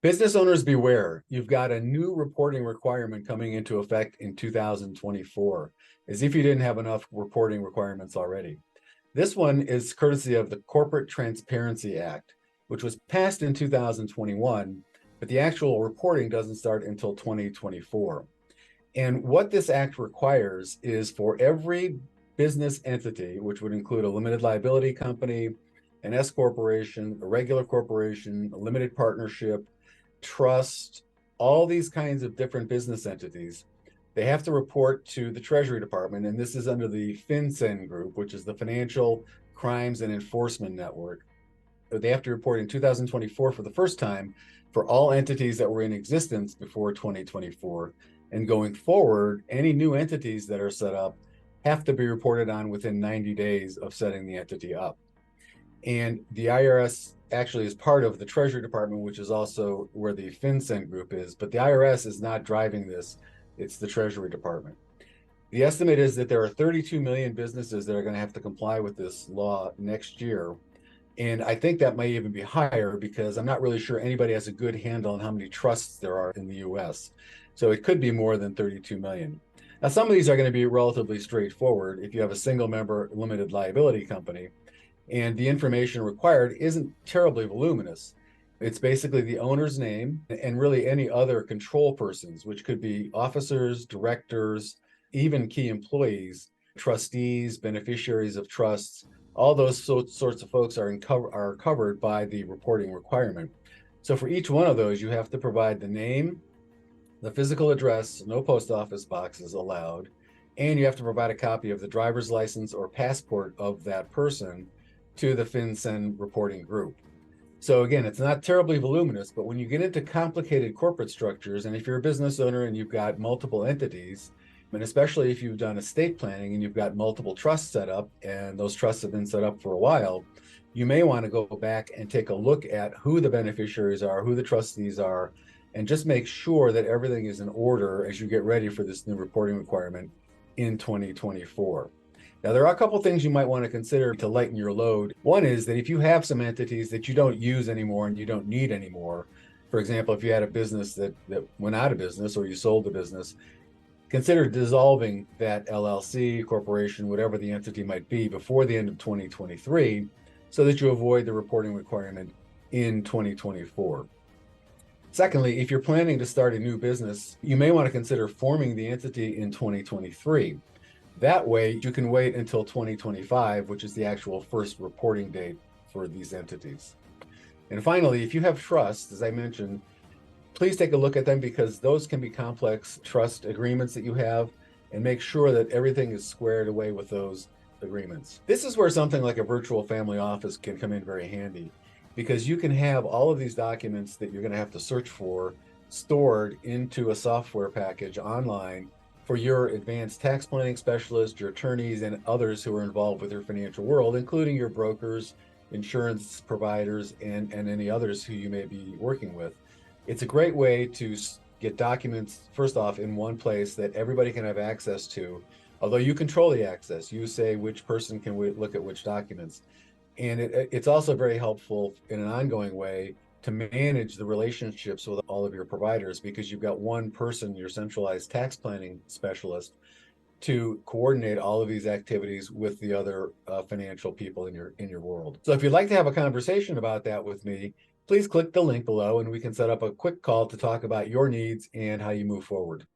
Business owners beware. You've got a new reporting requirement coming into effect in 2024, as if you didn't have enough reporting requirements already. This one is courtesy of the Corporate Transparency Act, which was passed in 2021, but the actual reporting doesn't start until 2024. And what this act requires is for every business entity, which would include a limited liability company, an S corporation, a regular corporation, a limited partnership, trust, all these kinds of different business entities, they have to report to the Treasury Department. And this is under the FinCEN group, which is the Financial Crimes and Enforcement Network. They have to report in 2024 for the first time for all entities that were in existence before 2024. And going forward, any new entities that are set up have to be reported on within 90 days of setting the entity up. And the IRS actually is part of the Treasury Department, which is also where the FinCEN group is, but the IRS is not driving this. It's the Treasury Department. The estimate is that there are 32 million businesses that are going to have to comply with this law next year. And I think that may even be higher because I'm not really sure anybody has a good handle on how many trusts there are in the US. So it could be more than 32 million. Now, some of these are going to be relatively straightforward if you have a single member limited liability company, and the information required isn't terribly voluminous. It's basically the owner's name and really any other control persons, which could be officers, directors, even key employees, trustees, beneficiaries of trusts. All those sorts of folks are covered by the reporting requirement. So for each one of those, you have to provide the name, the physical address, no post office boxes allowed, and you have to provide a copy of the driver's license or passport of that person to the FinCEN reporting group. So again, it's not terribly voluminous, but when you get into complicated corporate structures, and if you're a business owner and you've got multiple entities, and especially if you've done estate planning and you've got multiple trusts set up, and those trusts have been set up for a while, you may want to go back and take a look at who the beneficiaries are, who the trustees are, and just make sure that everything is in order as you get ready for this new reporting requirement in 2024. Now, there are a couple things you might want to consider to lighten your load. One is that if you have some entities that you don't use anymore and you don't need anymore, for example, if you had a business that went out of business or you sold the business, consider dissolving that LLC, corporation, whatever the entity might be, before the end of 2023 so that you avoid the reporting requirement in 2024. Secondly, if you're planning to start a new business, you may want to consider forming the entity in 2023. That way, you can wait until 2025, which is the actual first reporting date for these entities. And finally, if you have trusts, as I mentioned, please take a look at them because those can be complex trust agreements that you have, and make sure that everything is squared away with those agreements. This is where something like a virtual family office can come in very handy, because you can have all of these documents that you're going to have to search for stored into a software package online for your advanced tax planning specialist, your attorneys, and others who are involved with your financial world, including your brokers, insurance providers, and any others who you may be working with. It's a great way to get documents, first off, in one place that everybody can have access to, although you control the access. You say which person can look at which documents. And it's also very helpful in an ongoing way to manage the relationships with all of your providers, because you've got one person, your centralized tax planning specialist, to coordinate all of these activities with the other financial people in your world. So if you'd like to have a conversation about that with me, please click the link below and we can set up a quick call to talk about your needs and how you move forward.